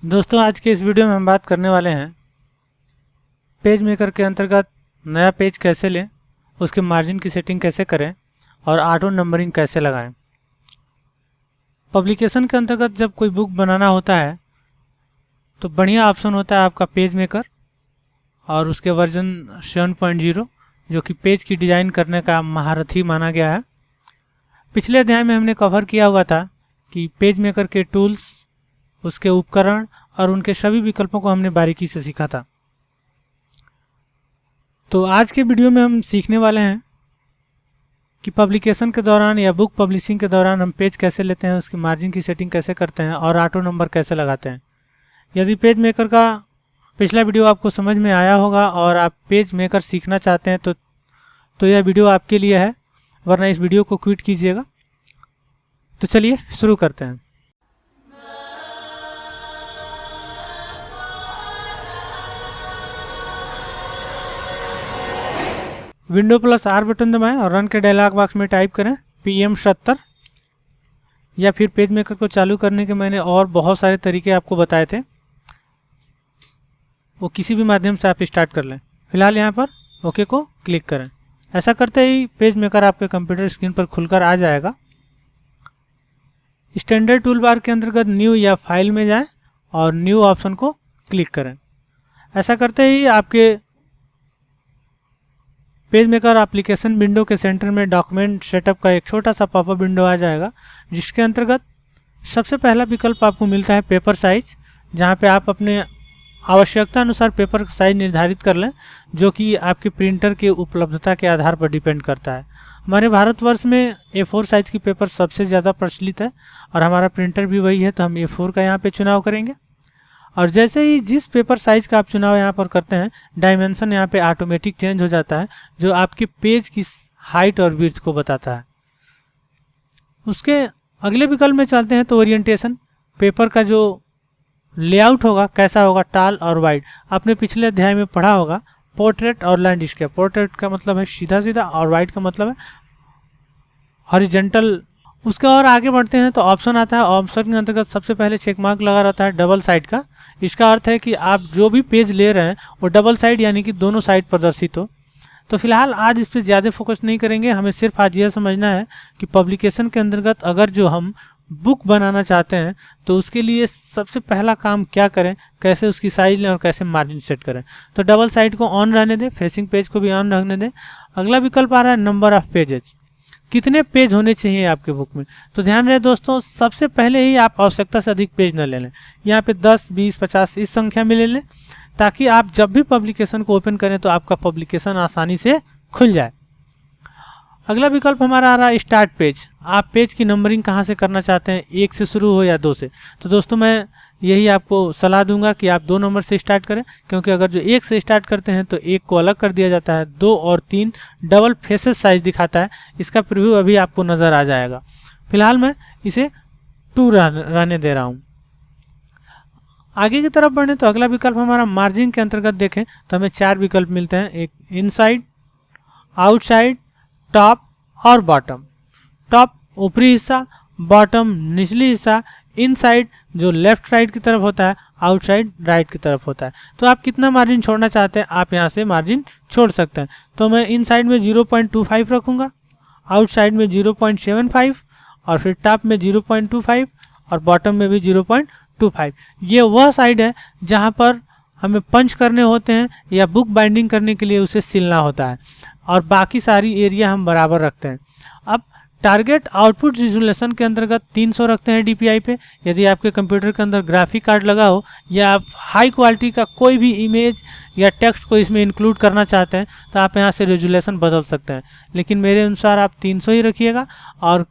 दोस्तों आज के इस वीडियो में हम बात करने वाले हैं पेज मेकर के अंतर्गत नया पेज कैसे लें, उसके मार्जिन की सेटिंग कैसे करें और ऑटो नंबरिंग कैसे लगाएं। पब्लिकेशन के अंतर्गत जब कोई बुक बनाना होता है तो बढ़िया ऑप्शन होता है आपका पेज मेकर और उसके वर्जन 7.0 जो कि पेज की डिज़ाइन करने का महारथी माना गया है। पिछले अध्याय में हमने कवर किया हुआ था कि पेज मेकर के टूल्स, उसके उपकरण और उनके सभी विकल्पों को हमने बारीकी से सीखा था। तो आज के वीडियो में हम सीखने वाले हैं कि पब्लिकेशन के दौरान या बुक पब्लिशिंग के दौरान हम पेज कैसे लेते हैं, उसकी मार्जिन की सेटिंग कैसे करते हैं और ऑटो नंबर कैसे लगाते हैं। यदि पेज मेकर का पिछला वीडियो आपको समझ में आया होगा और आप पेज मेकर सीखना चाहते हैं तो यह वीडियो आपके लिए है, वरना इस वीडियो को क्विट कीजिएगा। तो चलिए शुरू करते हैं। विंडो प्लस आर बटन दबाएं और रन के डायलॉग बॉक्स में टाइप करें PM70। या फिर पेज मेकर को चालू करने के मैंने और बहुत सारे तरीके आपको बताए थे, वो किसी भी माध्यम से आप स्टार्ट कर लें। फिलहाल यहाँ पर ओके को क्लिक करें। ऐसा करते ही पेज मेकर आपके कंप्यूटर स्क्रीन पर खुलकर आ जाएगा। स्टैंडर्ड टूल बार के अंतर्गत न्यू या फाइल में जाएं और न्यू ऑप्शन को क्लिक करें। ऐसा करते ही आपके पेज मेकर एप्लीकेशन विंडो के सेंटर में डॉक्यूमेंट सेटअप का एक छोटा सा पॉपअप विंडो आ जाएगा, जिसके अंतर्गत सबसे पहला विकल्प आपको मिलता है पेपर साइज, जहां पे आप अपने आवश्यकता अनुसार पेपर का साइज निर्धारित कर लें, जो कि आपके प्रिंटर की उपलब्धता के आधार पर डिपेंड करता है। हमारे भारतवर्ष में A4 साइज की पेपर सबसे ज़्यादा प्रचलित है और हमारा प्रिंटर भी वही है, तो हम A4 का यहाँ पे चुनाव करेंगे। और जैसे ही जिस पेपर साइज़ का आप चुनाव यहाँ पर करते हैं, डायमेंशन यहाँ पे ऑटोमेटिक चेंज हो जाता है, जो आपके पेज की हाइट और विड्थ को बताता है। उसके अगले विकल्प में चलते हैं तो ओरिएंटेशन, पेपर का जो लेआउट होगा कैसा होगा, टाल और वाइड। आपने पिछले अध्याय में पढ़ा होगा पोर्ट्रेट और लैंडस्केप। पोर्ट्रेट का मतलब है सीधा सीधा और वाइड का मतलब है हॉरिजॉन्टल। उसके और आगे बढ़ते हैं तो ऑप्शन आता है। ऑप्शन के अंतर्गत सबसे पहले चेक मार्क लगा रहता है डबल साइड का। इसका अर्थ है कि आप जो भी पेज ले रहे हैं वो डबल साइड यानी कि दोनों साइड प्रदर्शित हो। तो फिलहाल आज इस पर ज़्यादा फोकस नहीं करेंगे, हमें सिर्फ आज यह समझना है कि पब्लिकेशन के अंतर्गत अगर जो हम बुक बनाना चाहते हैं तो उसके लिए सबसे पहला काम क्या करें, कैसे उसकी साइज लें और कैसे मार्जिन सेट करें। तो डबल साइड को ऑन रहने दें, फेसिंग पेज को भी ऑन रखने दें। अगला विकल्प आ रहा है नंबर ऑफ पेजेज, कितने पेज होने चाहिए आपके बुक में। तो ध्यान रहे दोस्तों, सबसे पहले ही आप आवश्यकता से अधिक पेज न ले लें। यहाँ पे 10, 20, 50 इस संख्या में ले लें, ताकि आप जब भी पब्लिकेशन को ओपन करें तो आपका पब्लिकेशन आसानी से खुल जाए। अगला विकल्प हमारा आ रहा है स्टार्ट पेज। आप पेज की नंबरिंग कहाँ से करना चाहते हैं, 1 से शुरू हो या 2 से। तो दोस्तों मैं यही आपको सलाह दूंगा कि आप 2 नंबर से स्टार्ट करें, क्योंकि अगर जो 1 से स्टार्ट करते हैं तो 1 को अलग कर दिया जाता है। 2 और 3 डबल फेसेस साइज दिखाता है। इसका प्रीव्यू अभी आपको नज़र आ जाएगा। फिलहाल मैं इसे 2 रहने दे रहा हूँ। आगे की तरफ बढ़ने तो अगला विकल्प हमारा मार्जिन के अंतर्गत देखें तो हमें 4 विकल्प मिलते हैं। एक इनसाइड, आउटसाइड, टॉप और बॉटम। टॉप ऊपरी हिस्सा, बॉटम निचली हिस्सा, इनसाइड जो लेफ्ट राइट की तरफ होता है, आउटसाइड राइट की तरफ होता है। तो आप कितना मार्जिन छोड़ना चाहते हैं, आप यहाँ से मार्जिन छोड़ सकते हैं। तो मैं इनसाइड में 0.25 रखूँगा, आउटसाइड में 0.75 और फिर टॉप में 0.25 और बॉटम में भी 0.25। ये वह साइड है जहाँ पर हमें पंच करने होते हैं या बुक बाइंडिंग करने के लिए उसे सिलना होता है, और बाकी सारी एरिया हम बराबर रखते हैं। अब टारगेट आउटपुट रिजोल्यूशन के अंतर्गत 300 रखते हैं DPI पे। यदि आपके कंप्यूटर के अंदर ग्राफिक कार्ड लगा हो या आप हाई क्वालिटी का कोई भी इमेज या टेक्स्ट को इसमें इंक्लूड करना चाहते हैं तो आप यहाँ से रेजोल्यूशन बदल सकते हैं, लेकिन मेरे अनुसार आप 300 ही रखिएगा। और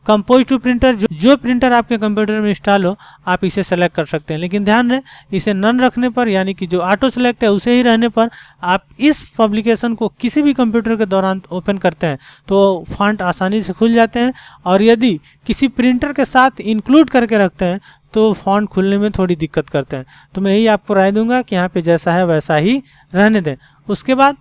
कंपोज टू प्रिंटर, जो प्रिंटर आपके कंप्यूटर में इंस्टॉल हो आप इसे सेलेक्ट कर सकते हैं, लेकिन ध्यान रहे इसे नन रखने पर, यानी कि जो ऑटो सेलेक्ट है उसे ही रहने पर, आप इस पब्लिकेशन को किसी भी कंप्यूटर के दौरान ओपन करते हैं तो फॉन्ट आसानी से खुल जाते हैं। और यदि किसी प्रिंटर के साथ इंक्लूड करके रखते हैं तो फॉन्ट खुलने में थोड़ी दिक्कत करते हैं। तो मैं यही आपको राय दूंगा कि यहाँ पे जैसा है वैसा ही रहने दें। उसके बाद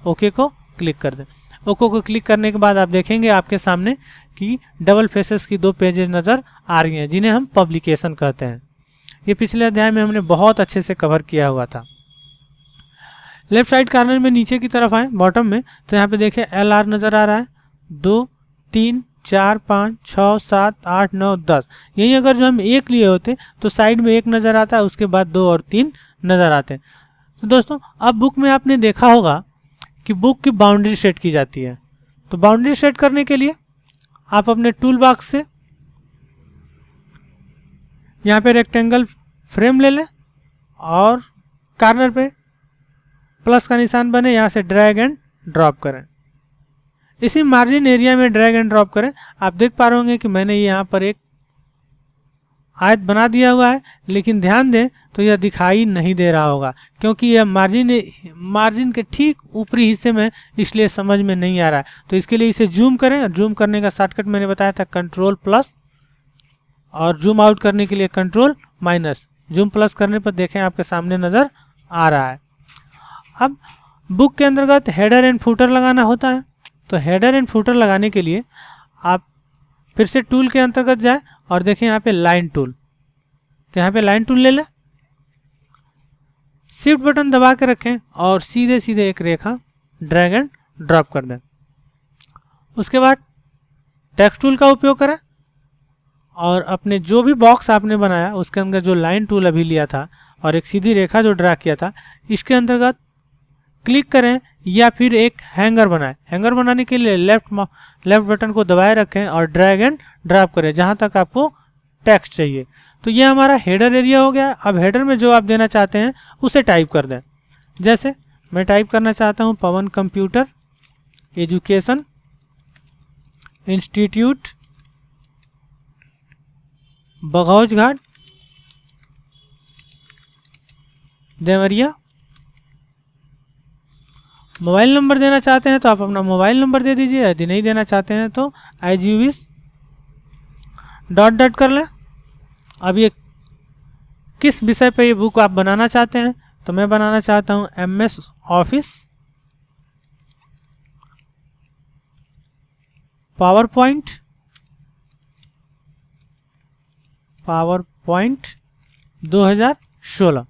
ओके को क्लिक कर दें। ओके को क्लिक करने के बाद आप देखेंगे आपके सामने कि डबल फेसेस की 2 पेजेस नज़र आ रही हैं, जिन्हें हम पब्लिकेशन कहते हैं। ये पिछले अध्याय में हमने बहुत अच्छे से कवर किया हुआ था। लेफ्ट साइड कॉर्नर में नीचे की तरफ आए बॉटम में, तो यहाँ पे देखिए LR नज़र आ रहा है, 2 3 4 5 6 7 8 9 10। यही अगर जो हम 1 लिए होते तो साइड में 1 नज़र आता है, उसके बाद 2 और 3 नज़र आते हैं। तो दोस्तों अब बुक में आपने देखा होगा कि बुक की बाउंड्री सेट की जाती है। तो बाउंड्री सेट करने के लिए आप अपने टूल बॉक्स से यहाँ पे रेक्टेंगल फ्रेम ले लें और कॉर्नर पे प्लस का निशान बने, यहाँ से ड्रैग एंड ड्रॉप करें। इसी मार्जिन एरिया में ड्रैग एंड ड्रॉप करें। आप देख पा रहे होंगे कि मैंने यहाँ पर एक आयत बना दिया हुआ है, लेकिन ध्यान दें तो यह दिखाई नहीं दे रहा होगा क्योंकि यह मार्जिन के ठीक ऊपरी हिस्से में, इसलिए समझ में नहीं आ रहा है। तो इसके लिए इसे जूम करें, और जूम करने का शॉर्टकट मैंने बताया था कंट्रोल प्लस, और जूम आउट करने के लिए कंट्रोल माइनस। जूम प्लस करने पर देखें आपके सामने नज़र आ रहा है। अब बुक के अंतर्गत हेडर एंड फुटर लगाना होता है। तो हेडर एंड फुटर लगाने के लिए आप फिर से टूल के अंतर्गत जाएं और देखें यहाँ पे लाइन टूल। तो यहाँ पे लाइन टूल ले लें, शिफ्ट बटन दबा के रखें और सीधे सीधे एक रेखा ड्रैग एंड ड्रॉप कर दें। उसके बाद टेक्स्ट टूल का उपयोग करें और अपने जो भी बॉक्स आपने बनाया उसके अंदर जो लाइन टूल अभी लिया था और एक सीधी रेखा जो ड्रा किया था, इसके अंतर्गत क्लिक करें या फिर एक हैंगर बनाएं। हैंगर बनाने के लिए लेफ्ट बटन को दबाए रखें और ड्रैग एंड ड्रॉप करें जहां तक आपको टेक्स्ट चाहिए। तो ये हमारा हेडर एरिया हो गया। अब हेडर में जो आप देना चाहते हैं उसे टाइप कर दें। जैसे मैं टाइप करना चाहता हूं पवन कंप्यूटर एजुकेशन इंस्टीट्यूट बघौज घाट देवरिया। मोबाइल नंबर देना चाहते हैं तो आप अपना मोबाइल नंबर दे दीजिए, यदि नहीं देना चाहते हैं तो as you wish dot dot कर लें। अब ये किस विषय पे ये बुक आप बनाना चाहते हैं, तो मैं बनाना चाहता हूं MS ऑफिस पावर पॉइंट 2016।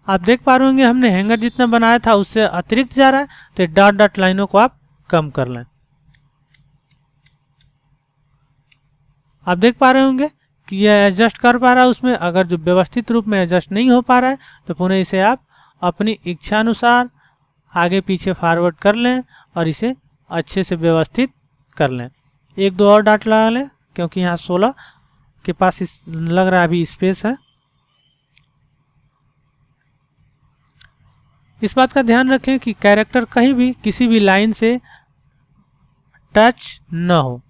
आप देख पा रहे होंगे हमने हैंगर जितना बनाया था उससे अतिरिक्त जा रहा है, तो डॉट डॉट लाइनों को आप कम कर लें। आप देख पा रहे होंगे कि यह एडजस्ट कर पा रहा है उसमें। अगर जो व्यवस्थित रूप में एडजस्ट नहीं हो पा रहा है तो पुनः इसे आप अपनी इच्छा अनुसार आगे पीछे फॉरवर्ड कर लें और इसे अच्छे से व्यवस्थित कर लें। 1-2 और डॉट लगा लें क्योंकि यहाँ 16 के पास लग रहा है अभी स्पेस है। इस बात का ध्यान रखें कि कैरेक्टर कहीं भी किसी भी लाइन से टच न हो।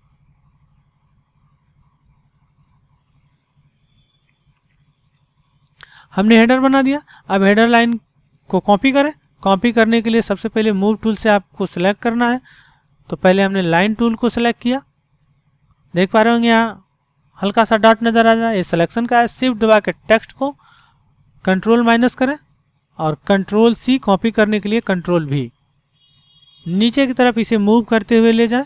हमने हेडर बना दिया। अब हेडर लाइन को कॉपी करें। कॉपी करने के लिए सबसे पहले मूव टूल से आपको सिलेक्ट करना है। तो पहले हमने लाइन टूल को सिलेक्ट किया, देख पा रहे होंगे यहाँ हल्का सा डॉट नजर आ रहा है, ये सिलेक्शन का है। शिफ्ट दबा के टेक्स्ट को कंट्रोल माइनस करें और कंट्रोल C कॉपी करने के लिए कंट्रोल V। नीचे की तरफ इसे मूव करते हुए ले जाएं,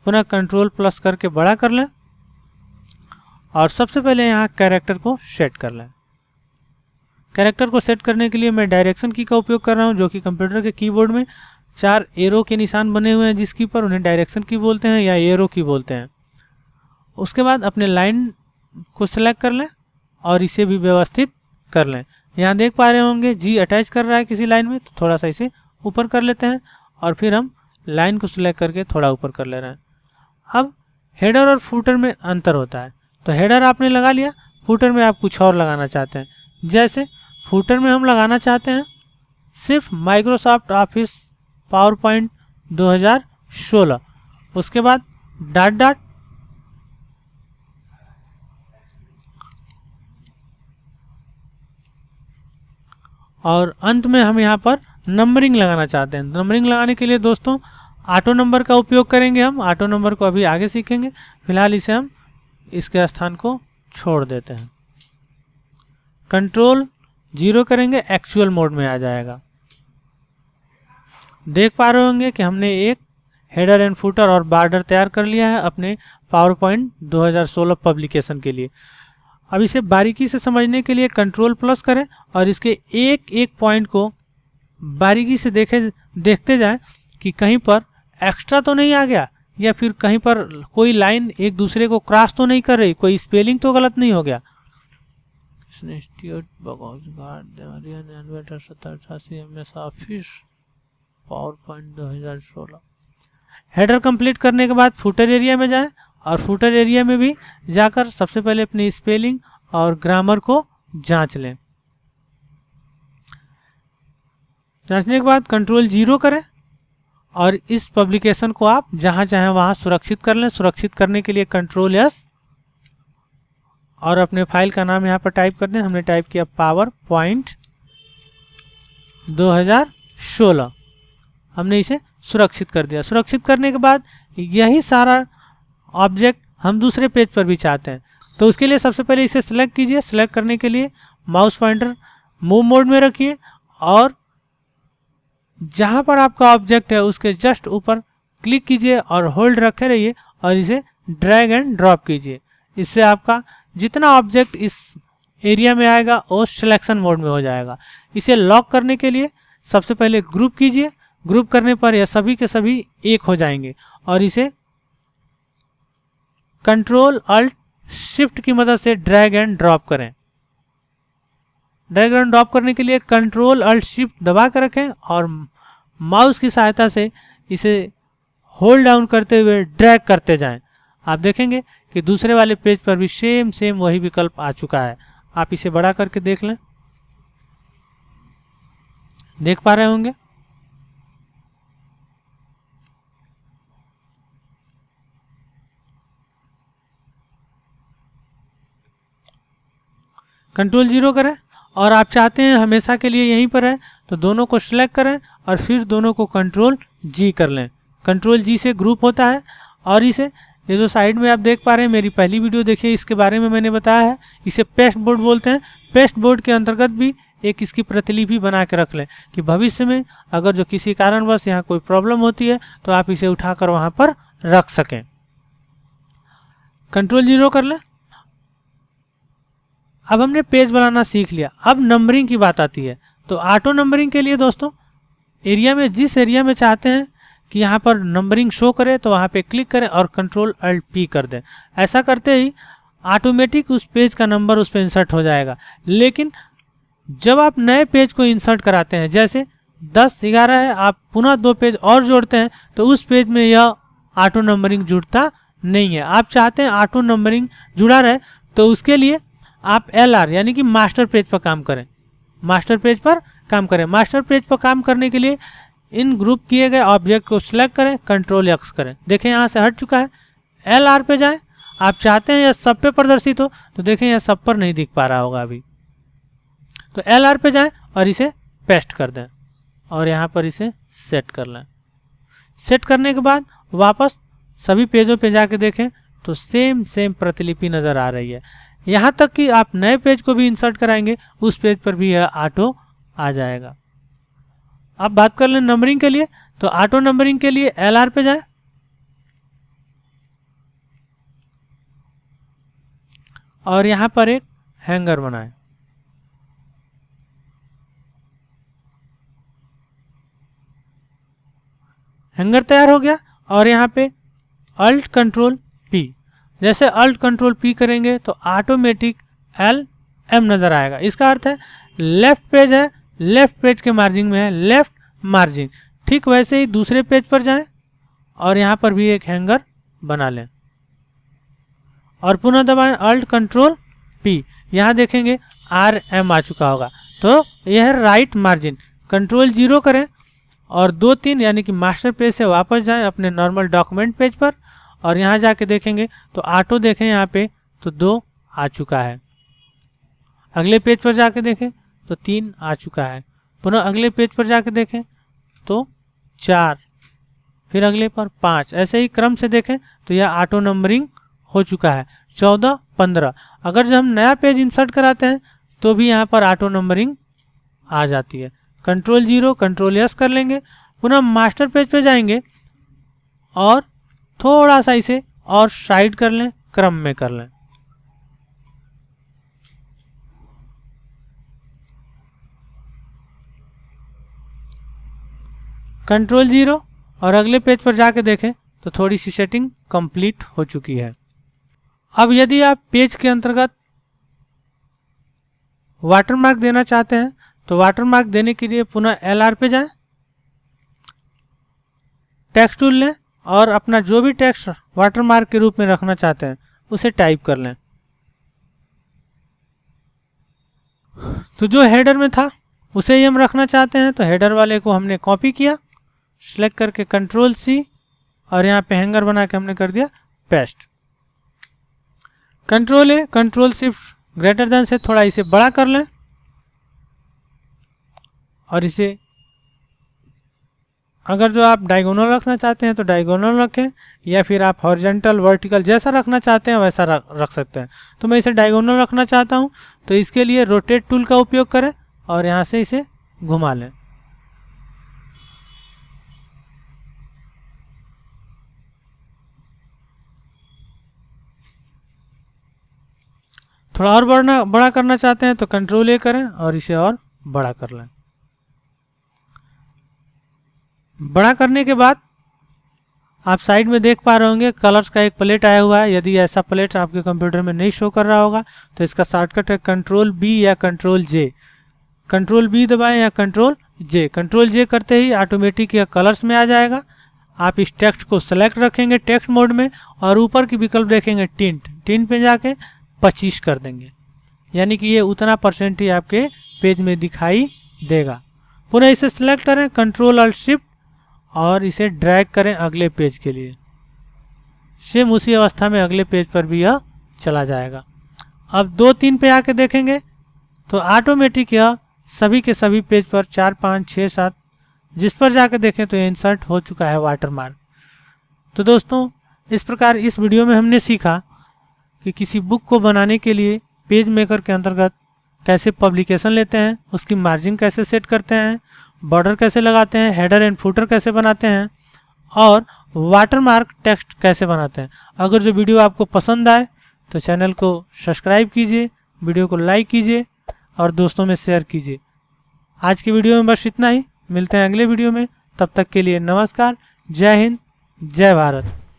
पुनः कंट्रोल प्लस करके बड़ा कर लें और सबसे पहले यहाँ कैरेक्टर को सेट कर लें। कैरेक्टर को सेट करने के लिए मैं डायरेक्शन की का उपयोग कर रहा हूँ, जो कि कंप्यूटर के कीबोर्ड में 4 एरो के निशान बने हुए हैं जिसकी पर उन्हें डायरेक्शन की बोलते हैं या एरो की बोलते हैं। उसके बाद अपने लाइन को सिलेक्ट कर लें और इसे भी व्यवस्थित कर लें। यहाँ देख पा रहे होंगे G अटैच कर रहा है किसी लाइन में, तो थोड़ा सा इसे ऊपर कर लेते हैं और फिर हम लाइन को सिलेक्ट करके थोड़ा ऊपर कर ले रहे हैं। अब हेडर और फुटर में अंतर होता है। तो हेडर आपने लगा लिया, फुटर में आप कुछ और लगाना चाहते हैं। जैसे फुटर में हम लगाना चाहते हैं सिर्फ माइक्रोसॉफ्ट ऑफिस पावर पॉइंट 2016, उसके बाद डॉट डॉट और अंत में हम यहाँ पर नंबरिंग लगाना चाहते हैं। नंबरिंग लगाने के लिए दोस्तों ऑटो नंबर का उपयोग करेंगे। हम ऑटो नंबर को अभी आगे सीखेंगे, फिलहाल इसे हम इसके स्थान को छोड़ देते हैं। कंट्रोल 0 करेंगे, एक्चुअल मोड में आ जाएगा। देख पा रहे होंगे कि हमने एक हेडर एंड फुटर और बॉर्डर तैयार कर लिया है अपने पावर पॉइंट 2016 पब्लिकेशन के लिए। अब इसे बारीकी से समझने के लिए कंट्रोल प्लस करें और इसके एक एक पॉइंट को बारीकी से देखते जाएं कि कहीं पर एक्स्ट्रा तो नहीं आ गया, या फिर कहीं पर कोई लाइन एक दूसरे को क्रॉस तो नहीं कर रही, कोई स्पेलिंग तो गलत नहीं हो गया। Institute MS office power point 2016। Header complete करने के बाद फुटर एरिया में जाएं और फुटर एरिया में भी जाकर सबसे पहले अपनी स्पेलिंग और ग्रामर को जांच लें। जांचने के बाद कंट्रोल 0 करें और इस पब्लिकेशन को आप जहां चाहें वहां सुरक्षित कर लें। सुरक्षित करने के लिए कंट्रोल S और अपने फाइल का नाम यहाँ पर टाइप कर दें। हमने टाइप किया पावर पॉइंट 2016। हमने इसे सुरक्षित कर दिया। सुरक्षित करने के बाद यही सारा ऑब्जेक्ट हम दूसरे पेज पर भी चाहते हैं, तो उसके लिए सबसे पहले इसे सिलेक्ट कीजिए। सिलेक्ट करने के लिए माउस पॉइंटर मूव मोड में रखिए और जहां पर आपका ऑब्जेक्ट है उसके जस्ट ऊपर क्लिक कीजिए और होल्ड रखे रहिए और इसे ड्रैग एंड ड्रॉप कीजिए। इससे आपका जितना ऑब्जेक्ट इस एरिया में आएगा वो सिलेक्शन मोड में हो जाएगा। इसे लॉक करने के लिए सबसे पहले ग्रुप कीजिए। ग्रुप करने पर यह सभी के सभी एक हो जाएंगे और इसे कंट्रोल अल्ट शिफ्ट की मदद से ड्रैग एंड ड्रॉप करें। ड्रैग एंड ड्रॉप करने के लिए कंट्रोल अल्ट शिफ्ट दबा कर रखें और माउस की सहायता से इसे होल्ड डाउन करते हुए ड्रैग करते जाएं। आप देखेंगे कि दूसरे वाले पेज पर भी सेम वही विकल्प आ चुका है। आप इसे बड़ा करके देख लें, देख पा रहे होंगे। कंट्रोल 0 करें और आप चाहते हैं हमेशा के लिए यहीं पर है तो दोनों को सिलेक्ट करें और फिर दोनों को कंट्रोल G कर लें। कंट्रोल G से ग्रुप होता है और इसे ये जो साइड में आप देख पा रहे हैं, मेरी पहली वीडियो देखिए, इसके बारे में मैंने बताया है। इसे पेस्ट बोर्ड बोलते हैं। पेस्ट बोर्ड के अंतर्गत भी एक इसकी प्रतिलिपि बना के रख लें कि भविष्य में अगर जो किसी कारणवश यहाँ कोई प्रॉब्लम होती है तो आप इसे उठाकर वहाँ पर रख सकें। कंट्रोल 0 कर लें। अब हमने पेज बनाना सीख लिया। अब नंबरिंग की बात आती है। तो ऑटो नंबरिंग के लिए दोस्तों एरिया में जिस एरिया में चाहते हैं कि यहाँ पर नंबरिंग शो करे तो वहाँ पे क्लिक करें और कंट्रोल अल्ट P कर दें। ऐसा करते ही ऑटोमेटिक उस पेज का नंबर उस पर इंसर्ट हो जाएगा। लेकिन जब आप नए पेज को इंसर्ट कराते हैं, जैसे 10 11 है, आप पुनः 2 पेज और जोड़ते हैं तो उस पेज में यह ऑटो नंबरिंग जुड़ता नहीं है। आप चाहते हैं ऑटो नंबरिंग जुड़ा रहे तो उसके लिए आप LR यानी कि मास्टर पेज पर काम करें। मास्टर पेज पर काम करें। मास्टर पेज पर काम करने के लिए इन ग्रुप किए गए ऑब्जेक्ट को सिलेक्ट करें, कंट्रोल X करें। देखें यहाँ से हट चुका है। LR पे जाएं। आप चाहते हैं यह सब पे प्रदर्शित हो तो देखें यह सब पर नहीं दिख पा रहा होगा अभी। तो LR पे जाएं और इसे पेस्ट कर दें और यहाँ पर इसे सेट कर लें। सेट करने के बाद वापस सभी पेजों पे जाके देखें तो सेम प्रतिलिपि नज़र आ रही है। यहाँ तक कि आप नए पेज को भी इंसर्ट कराएंगे उस पेज पर भी यह ऑटो आ जाएगा। अब बात कर लें नंबरिंग के लिए। तो ऑटो नंबरिंग के लिए LR पे जाएं और यहाँ पर एक हैंगर बनाएं। हैंगर तैयार हो गया और यहाँ पे अल्ट कंट्रोल P, जैसे अल्ट कंट्रोल P करेंगे तो ऑटोमेटिक LM नज़र आएगा। इसका अर्थ है लेफ्ट पेज है, लेफ्ट पेज के मार्जिन में है लेफ्ट मार्जिन। ठीक वैसे ही दूसरे पेज पर जाएं और यहाँ पर भी एक हैंगर बना लें और पुनः दबाएं अल्ट कंट्रोल P। यहाँ देखेंगे RM आ चुका होगा तो यह है राइट मार्जिन। कंट्रोल 0 करें और 2 3 यानी कि मास्टर पेज से वापस जाएं अपने नॉर्मल डॉक्यूमेंट पेज पर और यहाँ जाके देखेंगे तो ऑटो देखें यहाँ पे तो 2 आ चुका है। अगले पेज पर जाके देखें तो 3 आ चुका है। पुनः अगले पेज पर जाके देखें तो 4, फिर अगले पर 5। ऐसे ही क्रम से देखें तो यह ऑटो नंबरिंग हो चुका है। 14 15। अगर जब हम नया पेज इंसर्ट कराते हैं तो भी यहाँ पर ऑटो नंबरिंग आ जाती है। कंट्रोल 0 कंट्रोल S कर लेंगे। पुनः मास्टर पेज पे जाएंगे और थोड़ा सा इसे और साइड कर लें, क्रम में कर लें। कंट्रोल 0 और अगले पेज पर जाके देखें तो थोड़ी सी सेटिंग कंप्लीट हो चुकी है। अब यदि आप पेज के अंतर्गत वाटरमार्क देना चाहते हैं तो वाटरमार्क देने के लिए पुनः LR पे जाएं, टेक्स्ट टूल लें और अपना जो भी टेक्स्ट वाटरमार्क के रूप में रखना चाहते हैं उसे टाइप कर लें। तो जो हेडर में था उसे ही हम रखना चाहते हैं, तो हेडर वाले को हमने कॉपी किया, सिलेक्ट करके कंट्रोल C और यहाँ पे हैंगर बना के हमने कर दिया paste. Control A control shift greater than से थोड़ा इसे बड़ा कर लें और इसे अगर जो आप डायगोनल रखना चाहते हैं तो डायगोनल रखें, या फिर आप हॉरिजॉन्टल वर्टिकल जैसा रखना चाहते हैं वैसा रख सकते हैं। तो मैं इसे डायगोनल रखना चाहता हूं, तो इसके लिए रोटेट टूल का उपयोग करें और यहाँ से इसे घुमा लें। थोड़ा और बड़ा करना चाहते हैं तो कंट्रोल A करें और इसे और बड़ा कर लें। बड़ा करने के बाद आप साइड में देख पा रहे होंगे कलर्स का एक प्लेट आया हुआ है। यदि ऐसा प्लेट आपके कंप्यूटर में नहीं शो कर रहा होगा तो इसका शॉर्टकट है कंट्रोल B या कंट्रोल J। कंट्रोल B दबाएं या कंट्रोल J। कंट्रोल J करते ही ऑटोमेटिक यह कलर्स में आ जाएगा। आप इस टेक्स्ट को सेलेक्ट रखेंगे टेक्स्ट मोड में और ऊपर की विकल्प देखेंगे टिंट पे जाके 25 कर देंगे, यानी कि ये उतना परसेंट ही आपके पेज में दिखाई देगा। पुनः इसे सिलेक्ट करें कंट्रोल अल्ट शिफ्ट और इसे ड्रैग करें अगले पेज के लिए। सेम उसी अवस्था में अगले पेज पर भी यह चला जाएगा। अब 2-3 पे आके देखेंगे तो ऑटोमेटिक यह सभी के सभी पेज पर 4, 5, 6, 7 जिस पर जाके देखें तो ये इंसर्ट हो चुका है वाटरमार्क। तो दोस्तों इस प्रकार इस वीडियो में हमने सीखा कि किसी बुक को बनाने के लिए पेज मेकर के अंतर्गत कैसे पब्लिकेशन लेते हैं, उसकी मार्जिन कैसे सेट करते हैं, बॉर्डर कैसे लगाते हैं, हेडर एंड फुटर कैसे बनाते हैं और वाटरमार्क टेक्स्ट कैसे बनाते हैं। अगर जो वीडियो आपको पसंद आए तो चैनल को सब्सक्राइब कीजिए, वीडियो को लाइक कीजिए और दोस्तों में शेयर कीजिए। आज की वीडियो में बस इतना ही, मिलते हैं अगले वीडियो में। तब तक के लिए नमस्कार, जय हिंद, जय भारत।